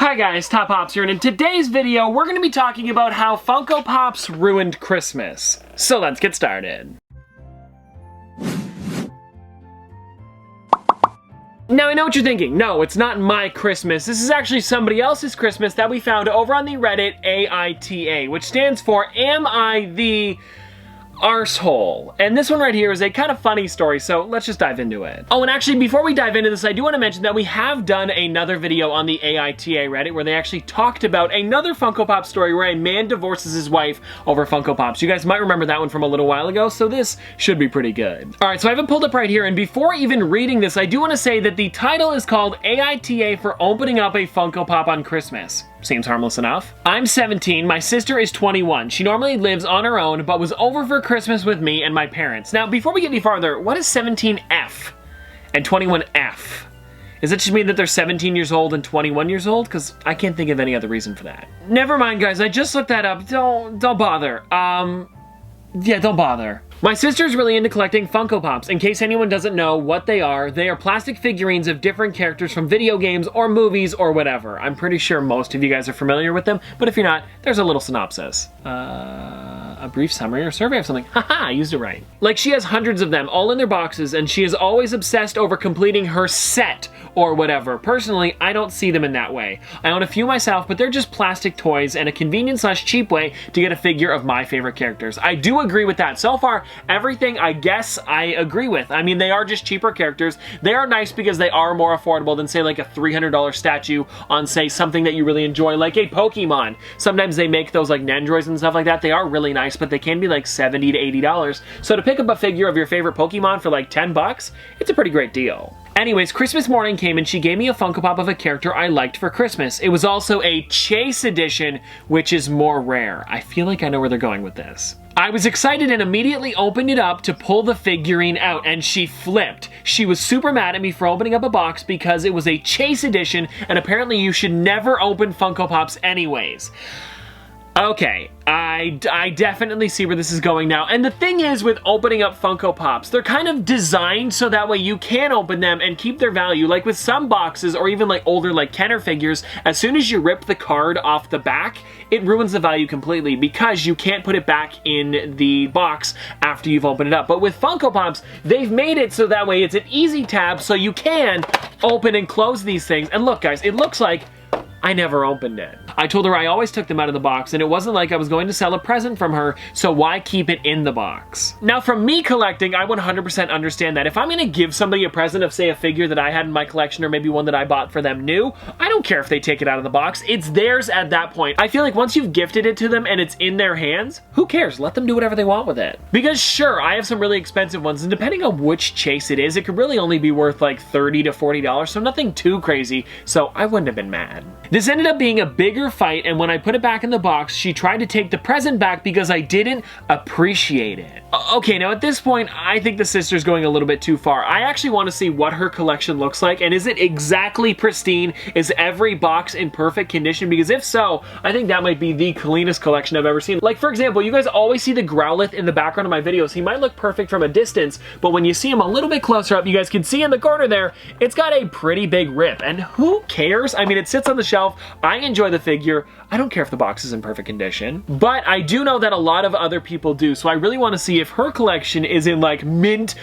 Hi guys, Top Pops here, and in today's video, we're going to be talking about how Funko Pops ruined Christmas. So let's get started. Now I know what you're thinking. No, it's not my Christmas. This is actually somebody else's Christmas that we found over on the Reddit AITA, which stands for Am I the Arsehole? And this one right here is a kind of funny story, so let's just dive into it. Oh, and actually, before we dive into this, I do want to mention that we have done another video on the AITA Reddit where they actually talked about another Funko Pop story where a man divorces his wife over Funko Pops. You guys might remember that one from a little while ago, so this should be pretty good. Alright, so I have it pulled up right here, and before even reading this, I do want to say that the title is called AITA for opening up a Funko Pop on Christmas. Seems harmless enough. I'm 17, my sister is 21. She normally lives on her own, but was over for Christmas with me and my parents. Now, before we get any farther, what is 17F and 21F? Does it just mean that they're 17 years old and 21 years old? Because I can't think of any other reason for that. Never mind, guys, I just looked that up. Don't bother. Yeah, don't bother. My sister's really into collecting Funko Pops. In case anyone doesn't know what they are plastic figurines of different characters from video games or movies or whatever. I'm pretty sure most of you guys are familiar with them, but if you're not, there's a little synopsis. A brief summary or survey of something. Haha, I used it right. Like, she has hundreds of them, all in their boxes, and she is always obsessed over completing her set or whatever. Personally, I don't see them in that way. I own a few myself, but they're just plastic toys and a convenient / cheap way to get a figure of my favorite characters. I do agree with that. So far, everything I guess I agree with. I mean, they are just cheaper characters. They are nice because they are more affordable than, say, like a $300 statue on, say, something that you really enjoy, like a Pokemon. Sometimes they make those like Nendroids and stuff like that. They are really nice, but they can be like $70 to $80. So to pick up a figure of your favorite Pokemon for like 10 bucks, it's a pretty great deal. Anyways, Christmas morning came and she gave me a Funko Pop of a character I liked for Christmas. It was also a Chase edition, which is more rare. I feel like I know where they're going with this. I was excited and immediately opened it up to pull the figurine out, and she flipped. She was super mad at me for opening up a box because it was a Chase edition, and apparently you should never open Funko Pops anyways. Okay, I definitely see where this is going now. And the thing is with opening up Funko Pops, they're kind of designed so that way you can open them and keep their value. Like with some boxes, or even like older like Kenner figures, as soon as you rip the card off the back, it ruins the value completely because you can't put it back in the box after you've opened it up. But with Funko Pops, they've made it so that way it's an easy tab so you can open and close these things. And look guys, it looks like I never opened it. I told her I always took them out of the box, and it wasn't like I was going to sell a present from her, so why keep it in the box? Now, from me collecting, I 100% understand that. If I'm gonna give somebody a present of, say, a figure that I had in my collection, or maybe one that I bought for them new, I don't care if they take it out of the box. It's theirs at that point. I feel like once you've gifted it to them and it's in their hands, who cares? Let them do whatever they want with it. Because sure, I have some really expensive ones, and depending on which Chase it is, it could really only be worth like $30 to $40, so nothing too crazy, so I wouldn't have been mad. This ended up being a bigger fight, and when I put it back in the box, she tried to take the present back because I didn't appreciate it. Okay, now at this point, I think the sister's going a little bit too far. I actually want to see what her collection looks like, and is it exactly pristine? Is every box in perfect condition? Because if so, I think that might be the cleanest collection I've ever seen. Like, for example, you guys always see the Growlithe in the background of my videos. He might look perfect from a distance, but when you see him a little bit closer up, you guys can see in the corner there, it's got a pretty big rip, and who cares? I mean, it sits on the shelf. I enjoy the figure. I don't care if the box is in perfect condition, but I do know that a lot of other people do, so I really want to see if her collection is in like mint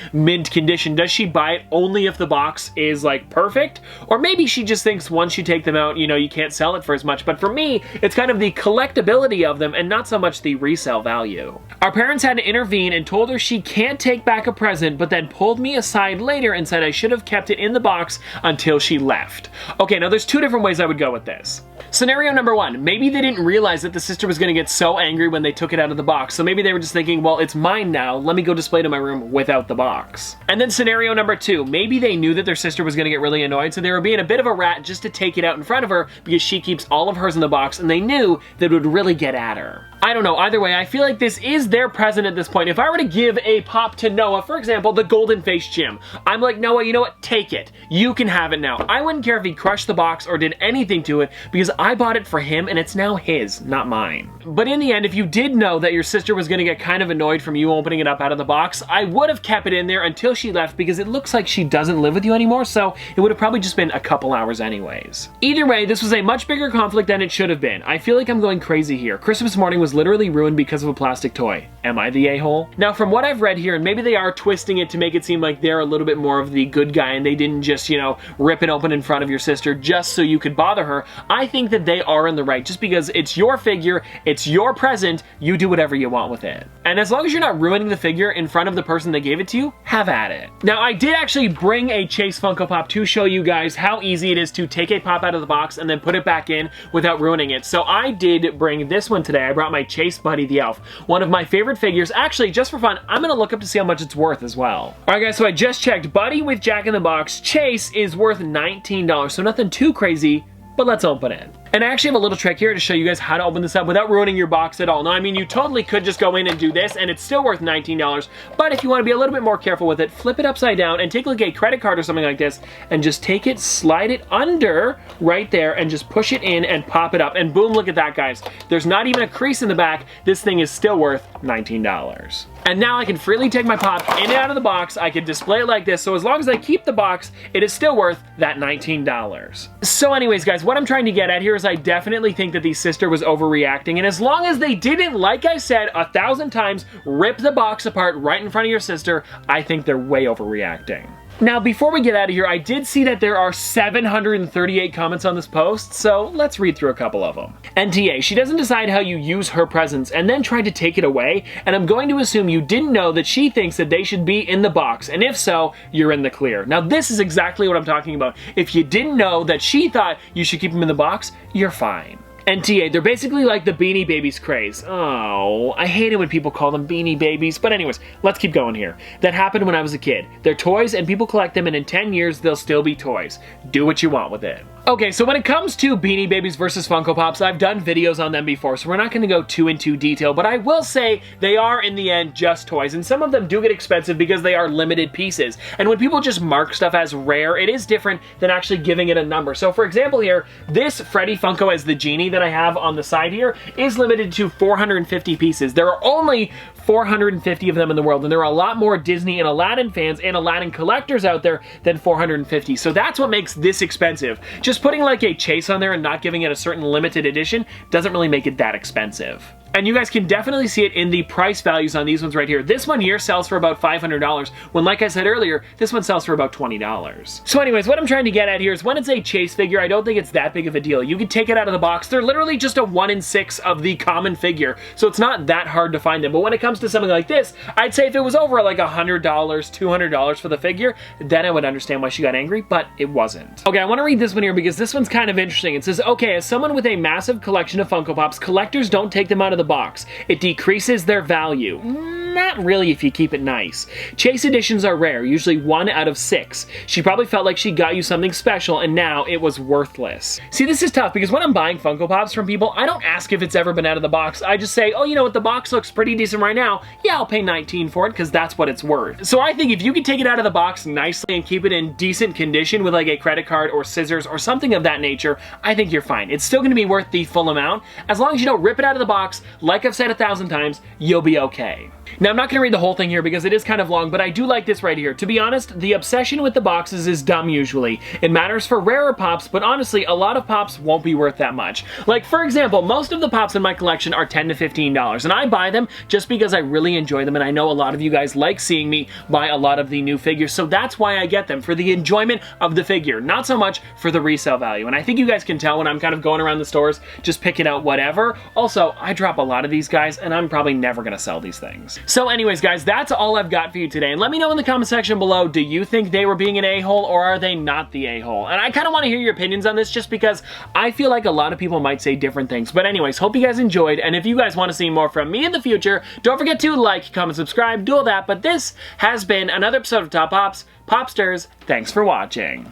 condition. Does she buy it only if the box is like perfect? Or maybe she just thinks once you take them out, you know, you can't sell it for as much. But for me, it's kind of the collectability of them and not so much the resale value. Our parents had to intervene and told her she can't take back a present, but then pulled me aside later and said I should have kept it in the box until she left. Okay, now there's two different ways I would go with this. Scenario number one, maybe they didn't realize that the sister was going to get so angry when they took it out of the box, so maybe they were just thinking, well, it's mine now, let me go display it in my room without the box. And then scenario number two, maybe they knew that their sister was going to get really annoyed, so they were being a bit of a rat just to take it out in front of her because she keeps all of hers in the box, and they knew that it would really get at her. I don't know, either way, I feel like this is their present at this point. If I were to give a pop to Noah, for example, the Golden Face Gym, I'm like, Noah, you know what? Take it. You can have it now. I wouldn't care if he crushed the box or did anything to it because I bought it for him and it's now his, not mine. But in the end, if you did know that your sister was gonna get kind of annoyed from you opening it up out of the box, I would have kept it in there until she left because it looks like she doesn't live with you anymore, so it would have probably just been a couple hours anyways. Either way, this was a much bigger conflict than it should have been. I feel like I'm going crazy here. Christmas morning was literally ruined because of a plastic toy. Am I the a-hole? Now, from what I've read here, and maybe they are twisting it to make it seem like they're a little bit more of the good guy and they didn't just, you know, rip it open in front of your sister just so you could bother her, I think that they are in the right. Just because it's your figure, it's your present, you do whatever you want with it. And as long as you're not ruining the figure in front of the person that gave it to you, have at it. Now, I did actually bring a Chase Funko Pop to show you guys how easy it is to take a pop out of the box and then put it back in without ruining it. So I did bring this one today. I brought my Chase Buddy the Elf, one of my favorite figures. Actually, just for fun, I'm gonna look up to see how much it's worth as well. All right, guys, so I just checked. Buddy with Jack in the Box Chase is worth $19, so nothing too crazy, but let's open it. And I actually have a little trick here to show you guys how to open this up without ruining your box at all. Now, I mean, you totally could just go in and do this, and it's still worth $19, but if you want to be a little bit more careful with it, flip it upside down and take like a credit card or something like this, and just take it, slide it under right there, and just push it in and pop it up, and boom, look at that, guys. There's not even a crease in the back. This thing is still worth $19. And now I can freely take my pop in and out of the box. I can display it like this, so as long as I keep the box, it is still worth that $19. So anyways, guys, what I'm trying to get at here is I definitely think that the sister was overreacting, and as long as they didn't, like I said 1,000 times, rip the box apart right in front of your sister, I think they're way overreacting. Now, before we get out of here, I did see that there are 738 comments on this post, so let's read through a couple of them. NTA, she doesn't decide how you use her presents and then try to take it away, and I'm going to assume you didn't know that she thinks that they should be in the box, and if so, you're in the clear. Now, this is exactly what I'm talking about. If you didn't know that she thought you should keep them in the box, you're fine. NTA, they're basically like the Beanie Babies craze. Oh, I hate it when people call them Beanie Babies. But anyways, let's keep going here. That happened when I was a kid. They're toys and people collect them, and in 10 years, they'll still be toys. Do what you want with it. Okay, so when it comes to Beanie Babies versus Funko Pops, I've done videos on them before, so we're not gonna go too into detail, but I will say they are, in the end, just toys, and some of them do get expensive because they are limited pieces. And when people just mark stuff as rare, it is different than actually giving it a number. So for example here, this Freddy Funko as the genie that I have on the side here is limited to 450 pieces. There are only 450 of them in the world, and there are a lot more Disney and Aladdin fans and Aladdin collectors out there than 450. So that's what makes this expensive. Just putting like a Chase on there and not giving it a certain limited edition doesn't really make it that expensive. And you guys can definitely see it in the price values on these ones right here. This one here sells for about $500, when like I said earlier, this one sells for about $20. So anyways, what I'm trying to get at here is when it's a Chase figure, I don't think it's that big of a deal. You can take it out of the box. They're literally just a 1 in 6 of the common figure, so it's not that hard to find them. But when it comes to something like this, I'd say if it was over like $100, $200 for the figure, then I would understand why she got angry, but it wasn't. Okay, I want to read this one here because this one's kind of interesting. It says, okay, as someone with a massive collection of Funko Pops, collectors don't take them out of the box. It decreases their value. Not really if you keep it nice. Chase editions are rare, usually 1 out of 6. She probably felt like she got you something special and now it was worthless. See, this is tough because when I'm buying Funko Pops from people, I don't ask if it's ever been out of the box. I just say, oh, you know what, the box looks pretty decent right now. Yeah, I'll pay $19 for it because that's what it's worth. So I think if you can take it out of the box nicely and keep it in decent condition with like a credit card or scissors or something of that nature, I think you're fine. It's still gonna be worth the full amount. As long as you don't rip it out of the box, like I've said 1,000 times, you'll be okay. Now, I'm not going to read the whole thing here because it is kind of long, but I do like this right here. To be honest, the obsession with the boxes is dumb usually. It matters for rarer pops, but honestly, a lot of pops won't be worth that much. Like, for example, most of the pops in my collection are $10 to $15, and I buy them just because I really enjoy them, and I know a lot of you guys like seeing me buy a lot of the new figures, so that's why I get them, for the enjoyment of the figure, not so much for the resale value. And I think you guys can tell when I'm kind of going around the stores, just picking out whatever. Also, I drop a lot of these guys, and I'm probably never going to sell these things. So anyways, guys, that's all I've got for you today. And let me know in the comment section below, do you think they were being an a-hole or are they not the a-hole? And I kind of want to hear your opinions on this just because I feel like a lot of people might say different things. But anyways, hope you guys enjoyed. And if you guys want to see more from me in the future, don't forget to like, comment, subscribe, do all that. But this has been another episode of Top Pops. Popsters, thanks for watching.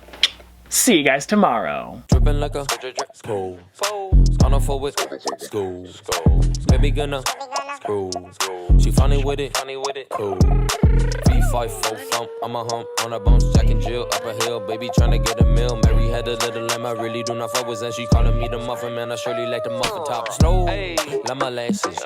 See you guys tomorrow. Dripping like a school. Gonna forward school. Baby gonna screw. She funny with it. Cool. V5 full thump. I'm a hump on a bounce. Jack and Jill up a hill. Baby tryna get a meal. Mary had a little lamb. I really do not fuck with. And she calling me the muffin man. I surely like the muffin top. Slow. Like my lashes.